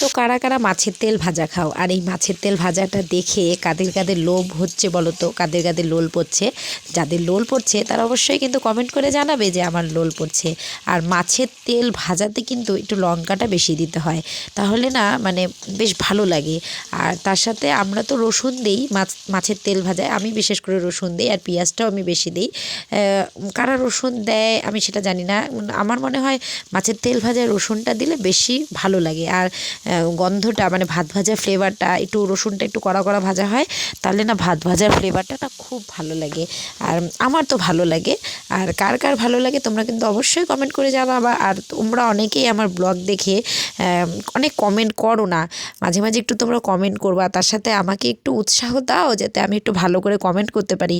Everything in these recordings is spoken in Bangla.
তো কারা কারা মাছের তেল ভাজা খাও, আর এই মাছের তেল ভাজাটা দেখে কাদের কাদের লোভ হচ্ছে বলো তো, কাদের কাদের লোল পড়ছে? যাদের লোল পড়ছে তারা অবশ্যই কিন্তু কমেন্ট করে জানাবে যে আমার লোল পড়ছে। আর মাছের তেল ভাজাতে কিন্তু একটু লঙ্কাটা বেশি দিতে হয়, তাহলে না মানে বেশ ভালো লাগে। আর তার সাথে আমরা তো রসুন দিই মাছের তেল ভাজায়, আমি বিশেষ করে রসুন দিই, আর পেঁয়াজটাও আমি বেশি দিই। কারা রসুন দেয় আমি সেটা জানি না, আমার মনে হয় মাছের তেল ভাজায় রসুনটা দিলে বেশি ভালো লাগে। আর গন্ধটা মানে ভাত ভাজার ফ্লেভারটা, একটু রসুনটা একটু কড়া কড়া ভাজা হয়, তাহলে না ভাত ভাজার ফ্লেভারটা না খুব ভালো লাগে। আর আমার তো ভালো লাগে। আর কার কার ভালো লাগে তোমরা কিন্তু অবশ্যই কমেন্ট করে জানাবা। আর তোমরা অনেকেই আমার ব্লগ দেখে অনেক কমেন্ট করো না, মাঝে মাঝে একটু তোমরা কমেন্ট করবা, তার সাথে আমাকে একটু উৎসাহ দাও যাতে আমি একটু ভালো করে কমেন্ট করতে পারি।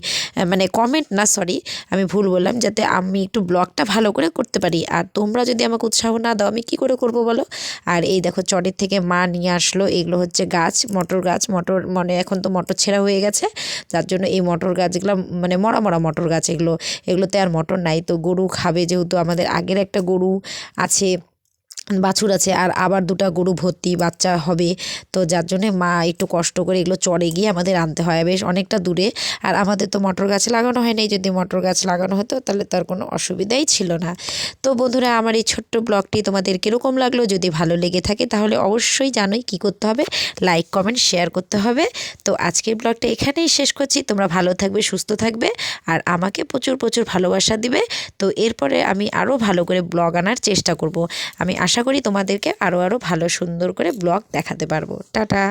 মানে কমেন্ট না, সরি আমি ভুল বললাম, যাতে আমি একটু ব্লগটা ভালো করে করতে পারি। আর তোমরা যদি আমাকে উৎসাহ না দাও আমি কি করে করব বলো? আর এই দেখো চটের থেকে মা নিয়ে আসলো, এগুলো হচ্ছে গাছ, মটর গাছ, মটর মানে এখন তো মটর ছেঁড়া হয়ে গেছে, যার জন্য এই মটর গাছগুলো মানে মরা মরা মটর গাছ, এগুলোতে আর মটর নাই। তো গরু খাবে, যেহেতু আমাদের আগের একটা গরু আছে, বাছুর আছে, আর আবার 2টা গরু ভর্তি বাচ্চা হবে, তো যার জন্যে মা একটু কষ্ট করে এগুলো চড়ে গিয়ে আমাদের আনতে হয়, বেশ অনেকটা দূরে। আর আমাদের তো মটর গাছ লাগানো হয় নাই, যদি মটর গাছ লাগানো হতো তাহলে তার কোনো অসুবিধাই ছিল না। তো বন্ধুরা, আমার এই ছোট্ট ব্লগটি তোমাদের কীরকম লাগলো? যদি ভালো লেগে থাকে তাহলে অবশ্যই জানোই কী করতে হবে, লাইক কমেন্ট শেয়ার করতে হবে। তো আজকের ব্লগটা এখানেই শেষ করছি, তোমরা ভালো থাকবে, সুস্থ থাকবে, আর আমাকে প্রচুর প্রচুর ভালোবাসা দিবে। তো এরপরে আমি আরও ভালো করে ব্লগ আনার চেষ্টা করব। আমি আশা করি তোমাদেরকে আরও ভালো সুন্দর করে ব্লগ দেখাতে পারবো। টাটা।